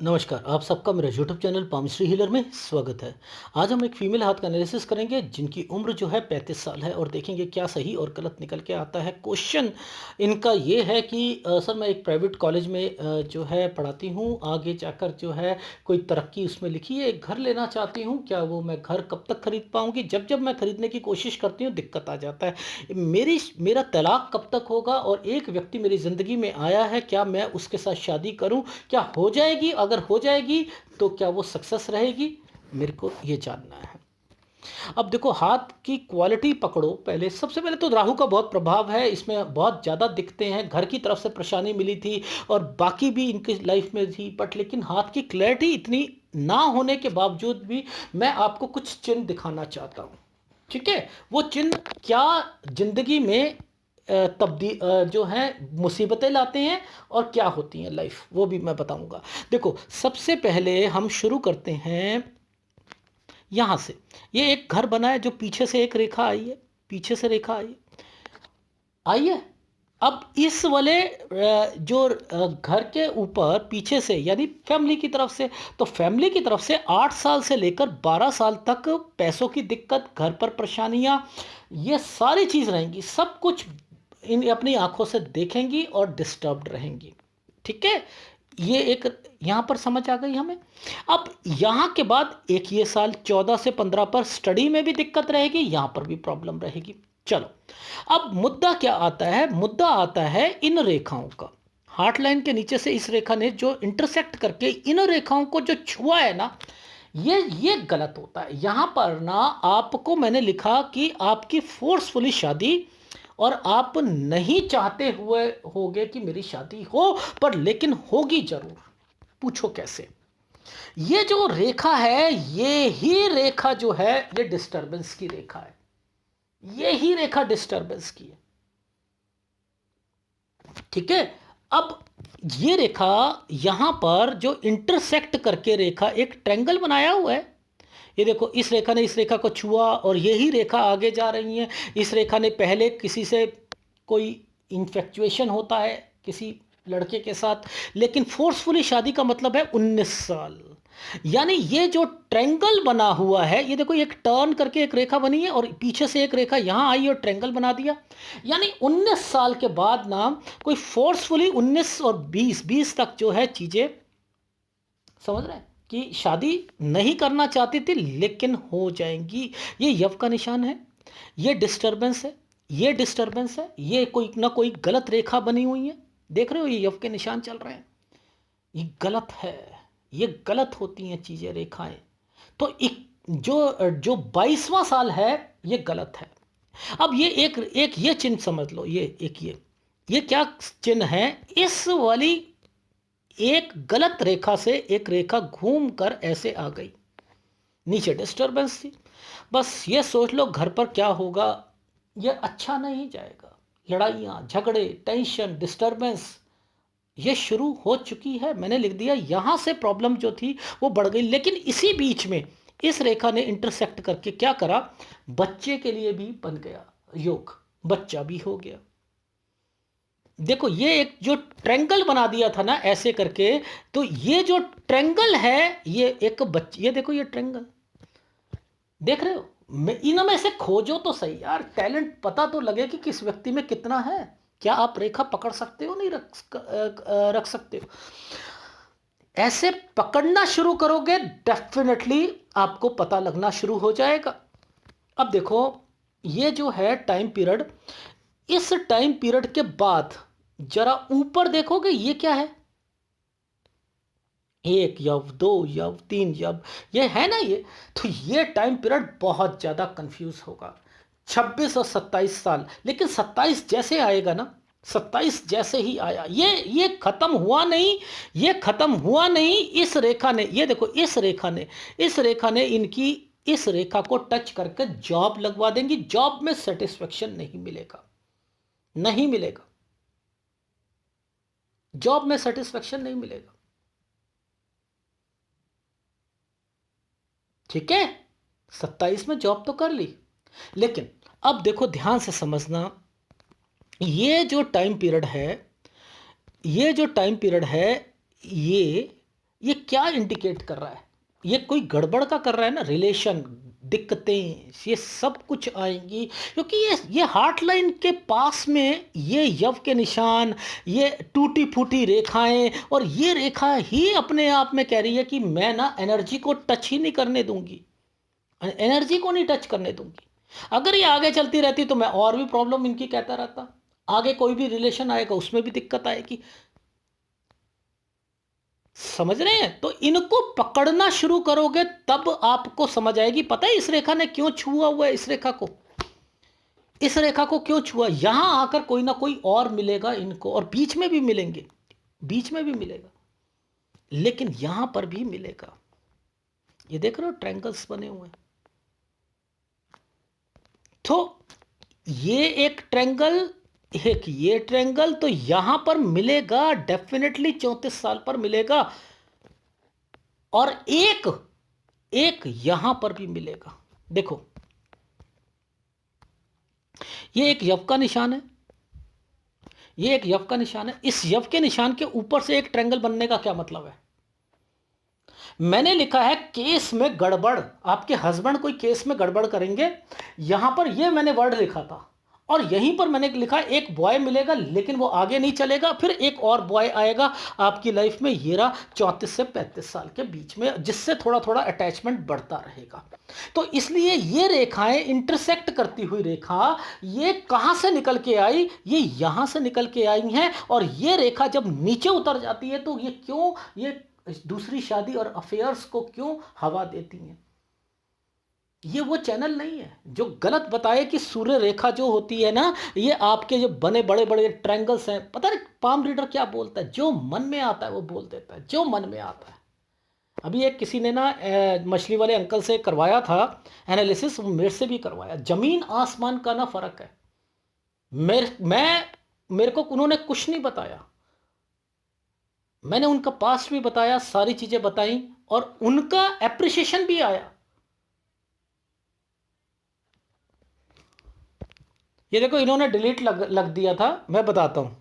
नमस्कार, आप सबका मेरे यूट्यूब चैनल पामश्री हीलर में स्वागत है। आज हम एक फीमेल हाथ का एनालिसिस करेंगे जिनकी उम्र जो है 35 साल है और देखेंगे क्या सही और गलत निकल के आता है। क्वेश्चन इनका ये है कि सर मैं एक प्राइवेट कॉलेज में जो है पढ़ाती हूँ, आगे जाकर जो है कोई तरक्की उसमें लिखी है, एक घर लेना चाहती हूँ, क्या वो मैं घर कब तक खरीद पाऊँगी? जब जब मैं खरीदने की कोशिश करती हूँ दिक्कत आ जाता है। मेरा तलाक कब तक होगा? और एक व्यक्ति मेरी ज़िंदगी में आया है, क्या मैं उसके साथ शादी करूँ? क्या हो जाएगी? अगर हो जाएगी तो क्या वो सक्सेस रहेगी? मेरे को ये जानना है। अब देखो, हाथ की क्वालिटी पकड़ो। पहले सबसे पहले तो राहु का बहुत प्रभाव है, इसमें बहुत ज़्यादा दिखते हैं। घर की तरफ से परेशानी मिली थी और बाकी भी इनकी लाइफ में थी, बट लेकिन हाथ की क्लैरिटी इतनी ना होने के बावजूद भी मैं आपको कुछ चिन्ह दिखाना चाहता हूँ। ठीक है, वो चिन्ह क्या जिंदगी में तब्दील जो है मुसीबतें लाते हैं और क्या होती हैं लाइफ, वो भी मैं बताऊंगा। देखो, सबसे पहले हम शुरू करते हैं यहाँ से। ये एक घर बना है जो पीछे से एक रेखा आई है, पीछे से रेखा आई आई है। अब इस वाले जो घर के ऊपर पीछे से यानी फैमिली की तरफ से, तो फैमिली की तरफ से 8 साल से लेकर 12 साल तक पैसों की दिक्कत, घर पर परेशानियां, ये सारी चीज़ रहेंगी। सब कुछ इन अपनी आंखों से देखेंगी और डिस्टर्ब्ड रहेंगी। ठीक है, ये एक यहाँ पर समझ आ गई हमें। अब यहाँ के बाद एक ये साल 14 से 15 पर स्टडी में भी दिक्कत रहेगी, यहाँ पर भी प्रॉब्लम रहेगी। चलो, अब मुद्दा क्या आता है? मुद्दा आता है इन रेखाओं का। हार्ट लाइन के नीचे से इस रेखा ने जो इंटरसेक्ट करके इन रेखाओं को जो छुआ है ना, ये गलत होता है। यहां पर ना आपको मैंने लिखा कि आपकी फोर्सफुली शादी, और आप नहीं चाहते हुए होगे कि मेरी शादी हो, पर लेकिन होगी जरूर। पूछो कैसे? ये जो रेखा है, ये ही रेखा जो है, ये डिस्टरबेंस की रेखा है। ये ही रेखा डिस्टरबेंस की है। ठीक है, अब ये रेखा यहां पर जो इंटरसेक्ट करके रेखा एक ट्रायंगल बनाया हुआ है। ये देखो, इस रेखा ने इस रेखा को छुआ और यही रेखा आगे जा रही है। इस रेखा ने पहले किसी से कोई इन्फेक्चुएशन होता है किसी लड़के के साथ, लेकिन फोर्सफुली शादी का मतलब है 19 साल। यानी ये जो ट्रायंगल बना हुआ है, ये देखो, एक टर्न करके एक रेखा बनी है और पीछे से एक रेखा यहां आई और ट्रायंगल बना दिया। यानी 19 साल के बाद ना कोई फोर्सफुली 19 और 20 तक जो है चीजें, समझ रहे हैं कि शादी नहीं करना चाहती थी लेकिन हो जाएंगी। ये यव का निशान है, ये डिस्टरबेंस है, ये डिस्टरबेंस है, ये कोई ना कोई गलत रेखा बनी हुई है। देख रहे हो, ये यव के निशान चल रहे हैं। ये गलत है, ये गलत होती हैं चीजें, रेखाएं। तो एक जो जो 22वां साल है, ये गलत है। अब ये एक एक ये चिन्ह समझ लो। ये एक ये क्या चिन्ह है? इस वाली एक गलत रेखा से एक रेखा घूम कर ऐसे आ गई, नीचे डिस्टरबेंस थी। बस ये सोच लो घर पर क्या होगा, ये अच्छा नहीं जाएगा। लड़ाइयाँ, झगड़े, टेंशन, डिस्टरबेंस ये शुरू हो चुकी है। मैंने लिख दिया, यहाँ से प्रॉब्लम जो थी वो बढ़ गई। लेकिन इसी बीच में इस रेखा ने इंटरसेक्ट करके क्या करा? बच्चे के लिए भी बन गया योग, बच्चा भी हो गया। देखो, ये एक जो ट्रायंगल बना दिया था ना ऐसे करके, तो ये जो ट्रायंगल है, ये एक बच्चे, ये देखो, ये ट्रायंगल देख रहे हो? इनमें से खोजो तो सही यार, टैलेंट पता तो लगे कि किस व्यक्ति में कितना है। क्या आप रेखा पकड़ सकते हो? नहीं रख सकते हो? ऐसे पकड़ना शुरू करोगे, डेफिनेटली आपको पता लगना शुरू हो जाएगा। अब देखो, ये जो है टाइम पीरियड, इस टाइम पीरियड के बाद जरा ऊपर देखोगे, ये क्या है? एक यव, दो यव, तीन यव, ये है ना ये। तो ये टाइम पीरियड बहुत ज्यादा कंफ्यूज होगा। 26 और 27 साल, लेकिन 27 जैसे आएगा ना, 27 जैसे ही आया, ये खत्म हुआ नहीं। ये खत्म हुआ नहीं। इस रेखा ने, ये देखो, इस रेखा ने इनकी इस रेखा को टच करके जॉब लगवा देंगी। जॉब में सेटिस्फेक्शन नहीं मिलेगा, नहीं मिलेगा। जॉब में सेटिस्फेक्शन नहीं मिलेगा। ठीक है, 27 में जॉब तो कर ली, लेकिन अब देखो, ध्यान से समझना। ये जो टाइम पीरियड है, ये जो टाइम पीरियड है, ये ये क्या इंडिकेट कर रहा है? ये कोई गड़बड़ का कर रहा है ना, रिलेशन, दिक्कतें, ये सब कुछ आएंगी क्योंकि ये हार्ट लाइन के पास में ये यव के निशान, ये टूटी फूटी रेखाएं, और ये रेखा ही अपने आप में कह रही है कि मैं ना एनर्जी को टच ही नहीं करने दूंगी, एनर्जी को नहीं टच करने दूंगी। अगर ये आगे चलती रहती तो मैं और भी प्रॉब्लम इनकी कहता रहता, आगे कोई भी रिलेशन आएगा उसमें भी दिक्कत आएगी। समझ रहे हैं? तो इनको पकड़ना शुरू करोगे तब आपको समझ आएगी। पता है इस रेखा ने क्यों छुआ हुआ है? इस रेखा को, इस रेखा को क्यों छुआ? यहां आकर कोई ना कोई और मिलेगा इनको, और बीच में भी मिलेंगे, बीच में भी मिलेगा, लेकिन यहां पर भी मिलेगा। ये देख रहे हो ट्रायंगल्स बने हुए हैं। तो ये एक ट्रायंगल, एक ये ट्रायंगल, तो यहां पर मिलेगा डेफिनेटली 34 साल पर मिलेगा, और एक एक यहां पर भी मिलेगा। देखो ये एक यव का निशान है, ये एक यव का निशान है। इस यव के निशान के ऊपर से एक ट्रायंगल बनने का क्या मतलब है? मैंने लिखा है केस में गड़बड़, आपके हस्बैंड कोई केस में गड़बड़ करेंगे, यहां पर ये मैंने वर्ड लिखा था, और यहीं पर मैंने लिखा एक बॉय मिलेगा लेकिन वो आगे नहीं चलेगा, फिर एक और बॉय आएगा आपकी लाइफ में, ये रहा 34 से 35 साल के बीच में, जिससे थोड़ा थोड़ा अटैचमेंट बढ़ता रहेगा। तो इसलिए ये रेखाएं इंटरसेक्ट करती हुई रेखा, ये कहां से निकल के आई? ये यहां से निकल के आई हैं, और ये रेखा जब नीचे उतर जाती है तो ये क्यों, ये दूसरी शादी और अफेयर्स को क्यों हवा देती हैं? ये वो चैनल नहीं है जो गलत बताए कि सूर्य रेखा जो होती है ना, ये आपके जो बने बड़े बड़े ट्रायंगल्स हैं, पता नहीं पाम रीडर क्या बोलता है, जो मन में आता है वो बोल देता है, जो मन में आता है। अभी एक किसी ने ना मछली वाले अंकल से करवाया था एनालिसिस, मेरे से भी करवाया, जमीन आसमान का ना फर्क है। मेरे को उन्होंने कुछ नहीं बताया, मैंने उनका पास्ट भी बताया, सारी चीजें बताई, और उनका एप्रिसिएशन भी आया। ये देखो इन्होंने डिलीट लग दिया था, मैं बताता हूं।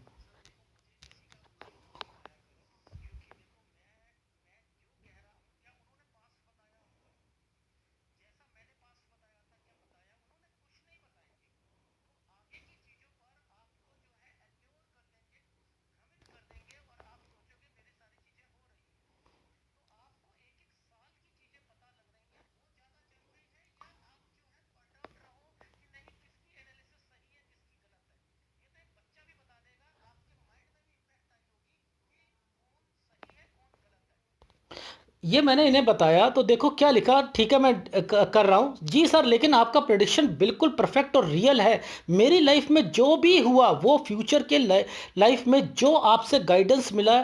ये मैंने इन्हें बताया तो देखो क्या लिखा, ठीक है मैं कर रहा हूं जी सर, लेकिन आपका प्रेडिक्शन बिल्कुल परफेक्ट और रियल है। मेरी लाइफ में जो भी हुआ वो फ्यूचर के लाइफ में जो आपसे गाइडेंस मिला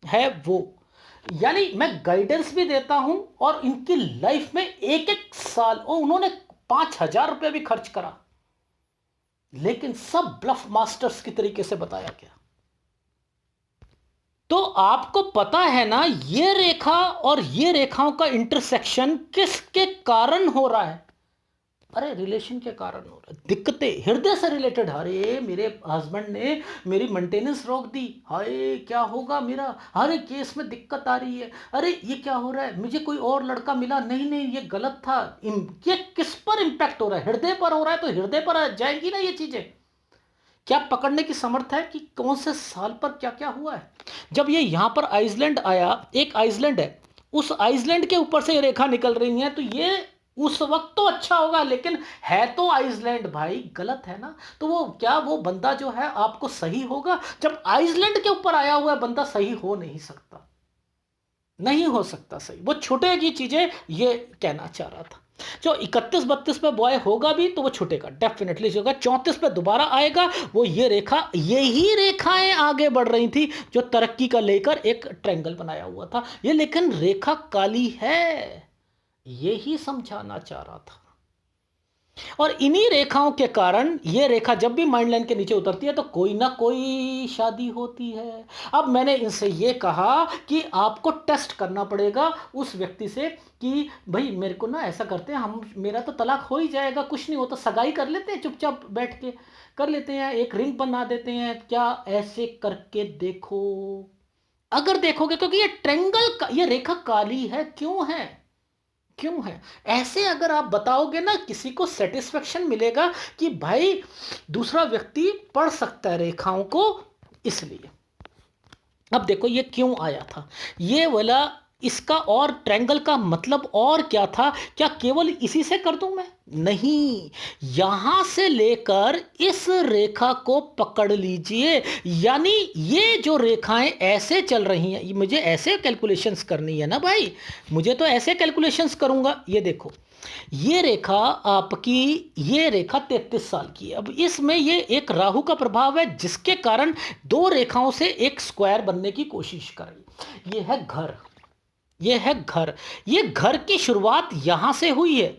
है वो, यानी मैं गाइडेंस भी देता हूं, और इनकी लाइफ में एक एक साल, और उन्होंने 5,000 रुपये भी खर्च करा, लेकिन सब ब्लफ मास्टर्स की तरीके से बताया गया। तो आपको पता है ना ये रेखा और ये रेखाओं का इंटरसेक्शन किसके कारण हो रहा है? अरे रिलेशन के कारण हो रहा है, दिक्कतें हृदय से रिलेटेड। अरे मेरे हस्बैंड ने मेरी मेंटेनेंस रोक दी, हाय क्या होगा मेरा, अरे केस में दिक्कत आ रही है, अरे ये क्या हो रहा है, मुझे कोई और लड़का मिला, नहीं नहीं ये गलत था। ये किस पर इंपैक्ट हो रहा है? हृदय पर हो रहा है, तो हृदय पर आ जाएंगी ना ये चीजें। क्या पकड़ने की समर्थ है कि कौन से साल पर क्या क्या हुआ है? जब ये यहां पर आइसलैंड आया, एक आइसलैंड है, उस आइसलैंड के ऊपर से ये रेखा निकल रही है, तो ये उस वक्त तो अच्छा होगा, लेकिन है तो आइसलैंड भाई, गलत है ना। तो वो क्या, वो बंदा जो है आपको सही होगा? जब आइसलैंड के ऊपर आया हुआ बंदा सही हो नहीं सकता, नहीं हो सकता सही, वो छूटेगी चीजें, ये कहना चाह रहा था। जो 31-32 पे बॉय होगा भी तो वो छूटेगा, डेफिनेटली होगा। 34 पे दोबारा आएगा, वो ये रेखा, यही रेखाएं आगे बढ़ रही थी जो तरक्की का लेकर एक ट्रायंगल बनाया हुआ था ये, लेकिन रेखा काली है, यही समझाना चाह रहा था। और इन्हीं रेखाओं के कारण ये रेखा जब भी माइंड लाइन के नीचे उतरती है तो कोई ना कोई शादी होती है। अब मैंने इनसे ये कहा कि आपको टेस्ट करना पड़ेगा उस व्यक्ति से कि भाई मेरे को ना ऐसा करते हैं हम, मेरा तो तलाक हो ही जाएगा, कुछ नहीं होता, सगाई कर लेते हैं चुपचाप बैठ के, कर लेते हैं, एक रिंग बना देते हैं, क्या ऐसे करके देखो, अगर देखोगे, क्योंकि ये ट्रेंगल ये रेखा काली है, क्यों है, क्यों है ऐसे? अगर आप बताओगे ना, किसी को सेटिस्फेक्शन मिलेगा कि भाई दूसरा व्यक्ति पढ़ सकता है रेखाओं को, इसलिए। अब देखो ये क्यों आया था, ये वाला, इसका और ट्रायंगल का मतलब और क्या था? क्या केवल इसी से कर दूं मैं? नहीं, यहां से लेकर इस रेखा को पकड़ लीजिए, यानी ये जो रेखाएं ऐसे चल रही हैं, मुझे ऐसे कैलकुलेशंस करनी है ना भाई, मुझे तो ऐसे कैलकुलेशंस करूंगा। ये देखो, ये रेखा आपकी, ये रेखा 33 साल की है। अब इसमें ये एक राहु का प्रभाव है, जिसके कारण दो रेखाओं से एक स्क्वायर बनने की कोशिश कर रही। ये है घर, ये है घर, ये घर की शुरुआत यहां से हुई है,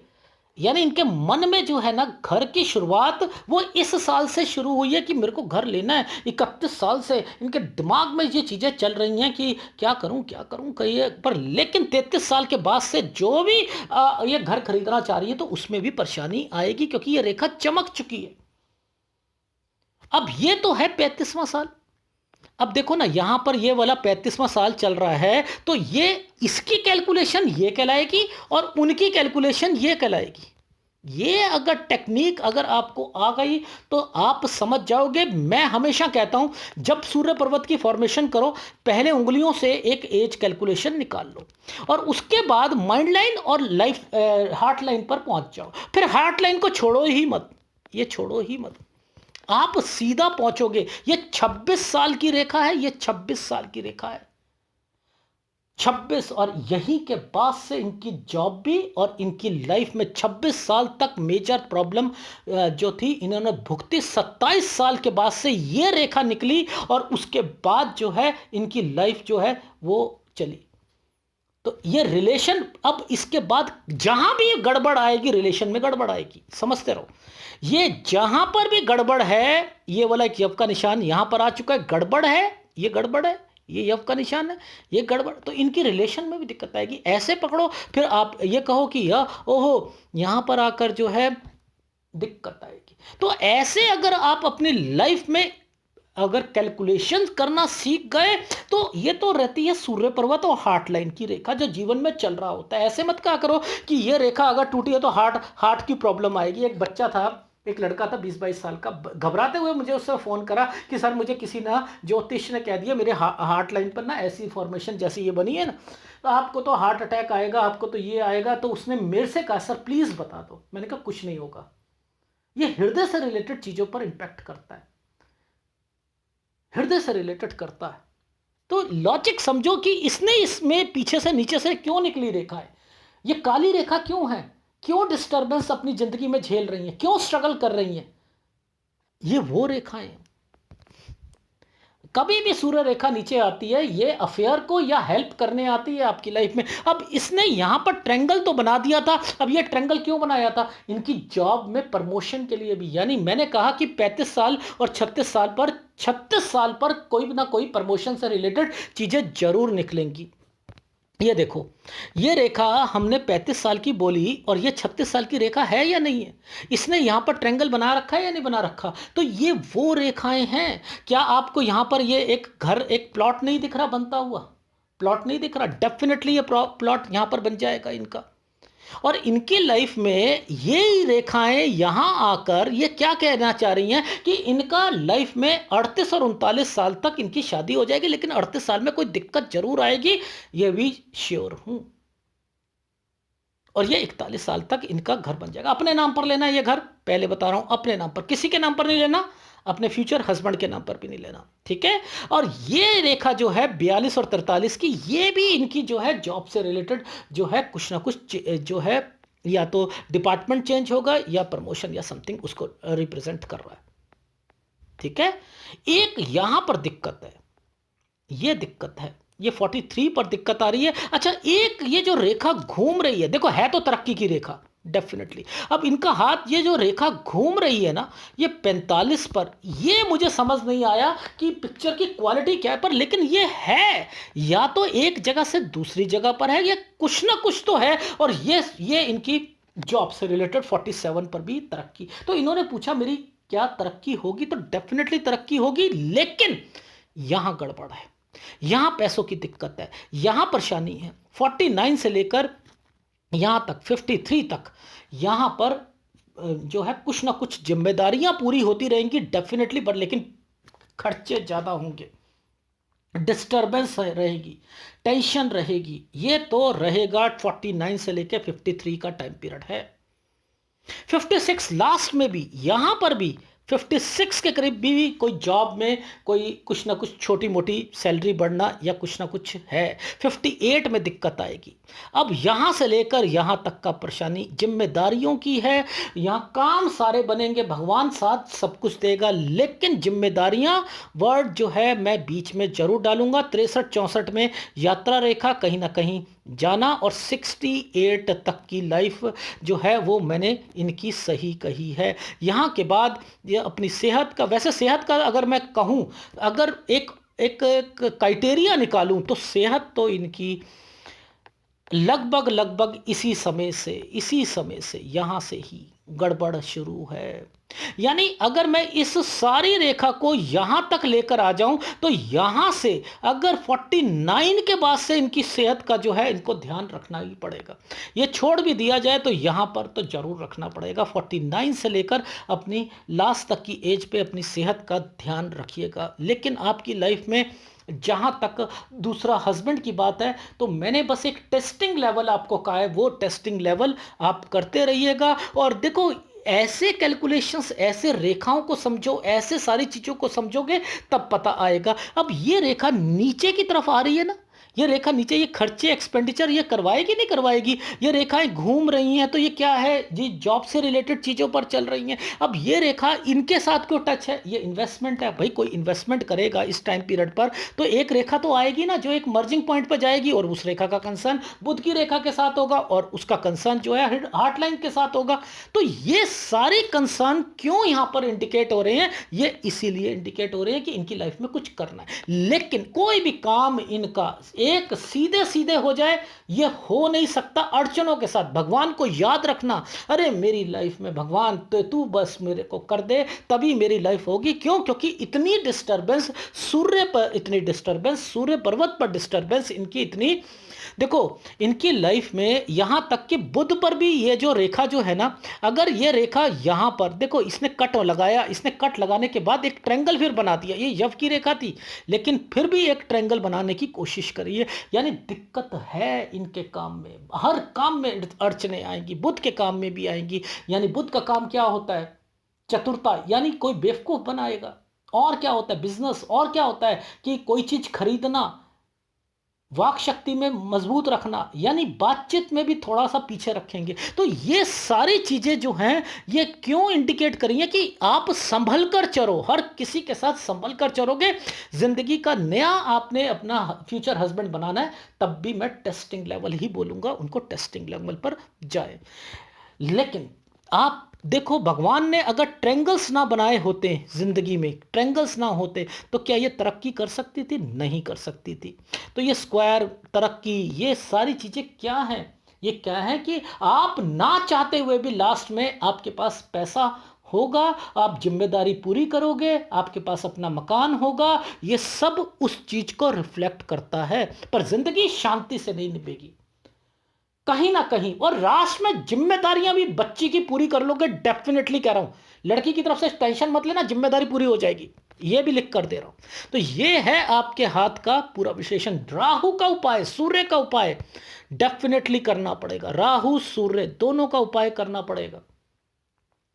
यानी इनके मन में जो है ना, घर की शुरुआत वो इस साल से शुरू हुई है कि मेरे को घर लेना है। 31 साल से इनके दिमाग में ये चीज़ें चल रही हैं कि क्या करूं क्या करूं कहिए, पर लेकिन 33 साल के बाद से जो भी ये घर खरीदना चाह रही है, तो उसमें भी परेशानी आएगी, क्योंकि ये रेखा चमक चुकी है। अब ये तो है 35वां साल। अब देखो ना, यहां पर ये वाला 35वां साल चल रहा है, तो ये इसकी कैलकुलेशन ये कहलाएगी और उनकी कैलकुलेशन ये कहलाएगी। ये अगर टेक्निक अगर आपको आ गई तो आप समझ जाओगे। मैं हमेशा कहता हूं, जब सूर्य पर्वत की फॉर्मेशन करो, पहले उंगलियों से एक एज कैलकुलेशन निकाल लो, और उसके बाद माइंड लाइन और लाइफ हार्ट लाइन पर पहुंच जाओ। फिर हार्ट लाइन को छोड़ो ही मत, ये छोड़ो ही मत, आप सीधा पहुंचोगे। ये 26 साल की रेखा है, ये 26 साल की रेखा है, 26। और यही के बाद से इनकी जॉब भी और इनकी लाइफ में 26 साल तक मेजर प्रॉब्लम जो थी इन्होंने भुगती। 27 साल के बाद से ये रेखा निकली, और उसके बाद जो है इनकी लाइफ जो है वो चली। तो ये रिलेशन, अब इसके बाद जहां भी गड़बड़ आएगी, रिलेशन में गड़बड़ आएगी, समझते रहो। ये जहां पर भी गड़बड़ है, ये वाला एक यव का निशान यहां पर आ चुका है, गड़बड़ है, ये गड़बड़ है, ये यव का निशान है, ये गड़बड़, तो इनकी रिलेशन में भी दिक्कत आएगी। ऐसे पकड़ो, फिर आप ये कहो कि यह ओहो, यहां पर आकर जो है दिक्कत आएगी। तो ऐसे अगर आप अपनी लाइफ में अगर कैलकुलेशन करना सीख गए, तो ये तो रहती है सूर्य पर्वत और हार्ट लाइन की रेखा, जो जीवन में चल रहा होता है। ऐसे मत कहा करो कि ये रेखा अगर टूटी है तो हार्ट हार्ट की प्रॉब्लम आएगी। एक बच्चा था, एक लड़का था 20-22 साल का, घबराते हुए मुझे उससे फ़ोन करा कि सर मुझे किसी ना ज्योतिष ने कह दिया, मेरे हार्ट लाइन पर ना ऐसी फॉर्मेशन जैसी ये बनी है ना, तो आपको तो हार्ट अटैक आएगा, आपको तो ये आएगा। तो उसने मेरे से कहा सर प्लीज़ बता दो। मैंने कहा कुछ नहीं होगा, ये हृदय से रिलेटेड चीज़ों पर इम्पैक्ट करता है, हृदय से रिलेटेड करता है। तो लॉजिक समझो कि इसने इसमें पीछे से नीचे से क्यों निकली रेखा है, ये काली रेखा क्यों है, क्यों डिस्टरबेंस अपनी जिंदगी में झेल रही है, क्यों स्ट्रगल कर रही है, ये वो रेखाएं। कभी भी सूर्य रेखा नीचे आती है, ये अफेयर को या हेल्प करने आती है आपकी लाइफ में। अब इसने यहां पर ट्रेंगल तो बना दिया था, अब ये ट्रेंगल क्यों बनाया था? इनकी जॉब में प्रमोशन के लिए भी। यानी मैंने कहा कि 35 साल और 36 साल पर कोई ना कोई प्रमोशन से रिलेटेड चीजें जरूर निकलेंगी। ये देखो, ये रेखा हमने 35 साल की बोली, और ये 36 साल की रेखा है या नहीं है? इसने यहां पर ट्रेंगल बना रखा है या नहीं बना रखा? तो ये वो रेखाएं हैं। क्या आपको यहां पर ये एक घर, एक प्लॉट नहीं दिख रहा बनता हुआ? प्लॉट नहीं दिख रहा? डेफिनेटली ये प्लॉट यहां पर बन जाएगा इनका। और इनकी लाइफ में ये रेखाएं यहां आकर ये क्या कहना चाह रही हैं कि इनका लाइफ में 38 और 39 साल तक इनकी शादी हो जाएगी, लेकिन 38 साल में कोई दिक्कत जरूर आएगी, ये भी श्योर हूं। और ये 41 साल तक इनका घर बन जाएगा। अपने नाम पर लेना ये घर, पहले बता रहा हूं, अपने नाम पर, किसी के नाम पर नहीं लेना, अपने फ्यूचर हस्बैंड के नाम पर भी नहीं लेना, ठीक है। और ये रेखा जो है 42 और 43 की, ये भी इनकी जो है जॉब से रिलेटेड जो है कुछ ना कुछ जो है, या तो डिपार्टमेंट चेंज होगा या प्रमोशन या समथिंग उसको रिप्रेजेंट कर रहा है, ठीक है। एक यहां पर दिक्कत है, ये दिक्कत है, ये 43 पर दिक्कत आ रही है। अच्छा, एक ये जो रेखा घूम रही है, देखो है तो तरक्की की रेखा डेफिनेटली। अब इनका हाथ, ये जो रेखा घूम रही है ना, ये 45 पर, ये मुझे समझ नहीं आया कि पिक्चर की क्वालिटी क्या है, पर लेकिन ये है, या तो एक जगह से दूसरी जगह पर है, ये कुछ ना कुछ तो है। और ये इनकी जॉब से रिलेटेड 47 पर भी तरक्की। तो इन्होंने पूछा मेरी क्या तरक्की होगी, तो डेफिनेटली तरक्की होगी, लेकिन यहां गड़बड़ है। यहां पैसों की दिक्कत है, यहां परेशानी है। 49 से लेकर यहां तक 53 तक यहां पर जो है कुछ ना कुछ जिम्मेदारियां पूरी होती रहेंगी डेफिनेटली, बट लेकिन खर्चे ज्यादा होंगे, डिस्टरबेंस रहेगी, टेंशन रहेगी, ये तो रहेगा। 49 से लेकर 53 का टाइम पीरियड है। 56 लास्ट में भी, यहां पर भी 56 के करीब भी कोई जॉब में कोई कुछ ना कुछ छोटी मोटी सैलरी बढ़ना या कुछ ना कुछ है। 58 में दिक्कत आएगी। अब यहां से लेकर यहां तक का परेशानी जिम्मेदारियों की है। यहां काम सारे बनेंगे, भगवान साथ सब कुछ देगा, लेकिन जिम्मेदारियां वर्ड जो है मैं बीच में जरूर डालूंगा। 63-64 में यात्रा रेखा कहीं ना कहीं जाना, और 68 तक की लाइफ जो है वो मैंने इनकी सही कही है। यहाँ के बाद ये अपनी सेहत का, वैसे सेहत का अगर मैं कहूँ, अगर एक एक क्राइटेरिया निकालूं तो सेहत तो इनकी लगभग लगभग इसी समय से यहां से ही गड़बड़ शुरू है। यानी अगर मैं इस सारी रेखा को यहां तक लेकर आ जाऊं तो यहां से अगर 49 के बाद से इनकी सेहत का जो है इनको ध्यान रखना ही पड़ेगा। ये छोड़ भी दिया जाए तो यहां पर तो जरूर रखना पड़ेगा। 49 से लेकर अपनी लास्ट तक की एज पे अपनी सेहत का ध्यान रखिएगा। लेकिन आपकी लाइफ में जहां तक दूसरा हस्बैंड की बात है, तो मैंने बस एक टेस्टिंग लेवल आपको कहा है, वो टेस्टिंग लेवल आप करते रहिएगा। और देखो, ऐसे कैलकुलेशंस, ऐसे रेखाओं को समझो, ऐसे सारी चीजों को समझोगे तब पता आएगा। अब ये रेखा नीचे की तरफ आ रही है ना, ये रेखा नीचे, ये खर्चे एक्सपेंडिचर ये करवाएगी नहीं करवाएगी। ये रेखाएं घूम रही हैं तो ये क्या है जी, जॉब से रिलेटेड चीज़ों पर चल रही हैं। अब ये रेखा इनके साथ क्यों टच है, ये इन्वेस्टमेंट है भाई। कोई इन्वेस्टमेंट करेगा इस टाइम पीरियड पर तो एक रेखा तो आएगी ना जो एक मर्जिंग पॉइंट पर जाएगी, और उस रेखा का कंसर्न बुध की रेखा के साथ होगा और उसका कंसर्न जो है हार्ट लाइन के साथ होगा। तो ये सारे कंसर्न क्यों यहां पर इंडिकेट हो रहे हैं, ये इसीलिए इंडिकेट हो रहे हैं कि इनकी लाइफ में कुछ करना है। लेकिन कोई भी काम इनका एक सीधे सीधे हो जाए, यह हो नहीं सकता अड़चनों के साथ। भगवान को याद रखना, अरे मेरी लाइफ में भगवान तो तू बस मेरे को कर दे, तभी मेरी लाइफ होगी। क्यों? क्योंकि इतनी डिस्टरबेंस सूर्य पर, इतनी डिस्टरबेंस सूर्य पर्वत पर, डिस्टरबेंस इनकी इतनी, देखो इनकी लाइफ में यहां तक कि बुध पर भी ये जो रेखा जो है ना, अगर ये रेखा यहां पर देखो, इसने कट लगाया, इसने कट लगाने के बाद एक ट्रायंगल फिर बना दिया। ये यव की रेखा थी लेकिन फिर भी एक ट्रायंगल बनाने की कोशिश करी है। यानी दिक्कत है इनके काम में, हर काम में अड़चने आएंगी, बुध के काम में भी आएंगी। यानी बुध का काम क्या होता है, चतुरता, यानी कोई बेवकूफ बनाएगा। और क्या होता है, बिजनेस। और क्या होता है कि कोई चीज खरीदना, वाक शक्ति में मजबूत रखना, यानी बातचीत में भी थोड़ा सा पीछे रखेंगे। तो ये सारी चीजें जो हैं ये क्यों इंडिकेट करी हैं कि आप संभल कर चलो, हर किसी के साथ संभल कर चलोगे। जिंदगी का नया आपने अपना फ्यूचर हस्बैंड बनाना है, तब भी मैं टेस्टिंग लेवल ही बोलूंगा, उनको टेस्टिंग लेवल पर जाए। लेकिन आप देखो, भगवान ने अगर ट्रेंगल्स ना बनाए होते, जिंदगी में ट्रेंगल्स ना होते तो क्या ये तरक्की कर सकती थी? नहीं कर सकती थी। तो ये स्क्वायर, तरक्की, ये सारी चीजें क्या हैं? ये क्या है कि आप ना चाहते हुए भी लास्ट में आपके पास पैसा होगा, आप जिम्मेदारी पूरी करोगे, आपके पास अपना मकान होगा। ये सब उस चीज को रिफ्लेक्ट करता है, पर जिंदगी शांति से नहीं निभेगी कहीं ना कहीं। और राष्ट्र में जिम्मेदारियां भी बच्ची की पूरी कर लोगे, डेफिनेटली कह रहा हूं। लड़की की तरफ से टेंशन मत लेना, जिम्मेदारी पूरी हो जाएगी, ये भी लिख कर दे रहा हूं। तो ये है आपके हाथ का पूरा विश्लेषण। राहु का उपाय, सूर्य का उपाय डेफिनेटली करना पड़ेगा। राहु सूर्य दोनों का उपाय करना पड़ेगा,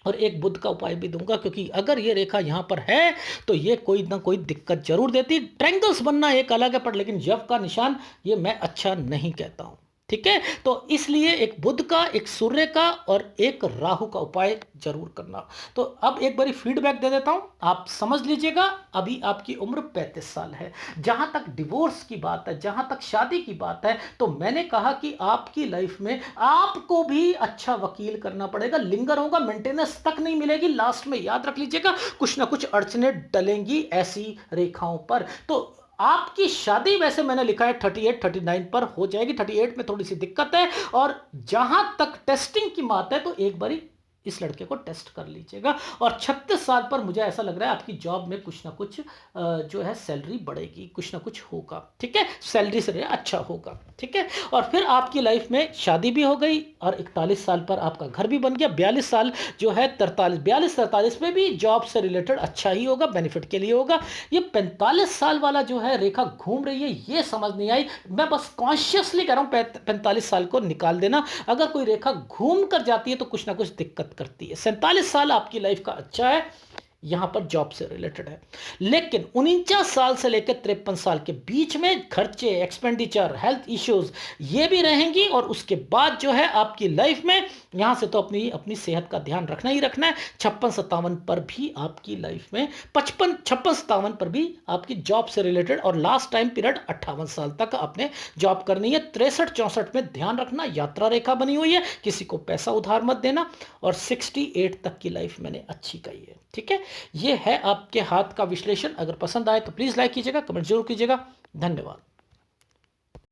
और एक बुध का उपाय भी दूंगा, क्योंकि अगर ये रेखा यहां पर है तो ये कोई ना कोई दिक्कत जरूर देती। ट्रायंगल्स बनना एक अलग है, पर लेकिन यव का निशान ये मैं अच्छा नहीं कहता हूं। ठीक है, तो इसलिए एक बुध का, एक सूर्य का और एक राहु का उपाय जरूर करना। तो अब एक बारी फीडबैक दे देता हूं, आप समझ लीजिएगा। अभी आपकी उम्र 35 साल है। जहां तक डिवोर्स की बात है, जहां तक शादी की बात है, तो मैंने कहा कि आपकी लाइफ में आपको भी अच्छा वकील करना पड़ेगा। लिंगर होगा, मेंटेनेंस तक नहीं मिलेगी, लास्ट में याद रख लीजिएगा कुछ ना कुछ अड़चने डलेंगी ऐसी रेखाओं पर। तो आपकी शादी वैसे मैंने लिखा है 38 39 पर हो जाएगी। 38 में थोड़ी सी दिक्कत है। और जहां तक टेस्टिंग की बात है तो एक बारी इस लड़के को टेस्ट कर लीजिएगा और 36 साल पर मुझे ऐसा लग रहा है आपकी जॉब में कुछ ना कुछ जो है सैलरी बढ़ेगी, कुछ ना कुछ होगा, ठीक है, सैलरी से अच्छा होगा, ठीक है। और फिर आपकी लाइफ में शादी भी हो गई और 41 साल पर आपका घर भी बन गया। 42 साल जो है 43 में भी जॉब से रिलेटेड अच्छा ही होगा, बेनिफिट के लिए होगा। ये 45 साल वाला जो है रेखा घूम रही है, ये समझ नहीं आई। मैं बस कॉन्शियसली कह रहा हूं 45 साल को निकाल देना। अगर कोई रेखा घूम कर जाती है तो कुछ ना कुछ दिक्कत करती है। 47 साल आपकी लाइफ का अच्छा है, यहां पर जॉब से रिलेटेड है। लेकिन 49 साल से लेकर 53 साल के बीच में खर्चे, एक्सपेंडिचर, हेल्थ इश्यूज ये भी रहेंगी। और उसके बाद जो है आपकी लाइफ में यहां से तो अपनी अपनी सेहत का ध्यान रखना ही रखना है। 56-57 पर भी आपकी लाइफ में 56-57 पर भी आपकी जॉब से रिलेटेड और लास्ट टाइम पीरियड 58 साल तक आपने जॉब करनी है। 63-64 में ध्यान रखना, यात्रा रेखा बनी हुई है, किसी को पैसा उधार मत देना। और 68 तक की लाइफ मैंने अच्छी कही है, ठीक है। ये है आपके हाथ का विश्लेषण। अगर पसंद आए तो प्लीज़ लाइक कीजिएगा, कमेंट जरूर कीजिएगा। धन्यवाद।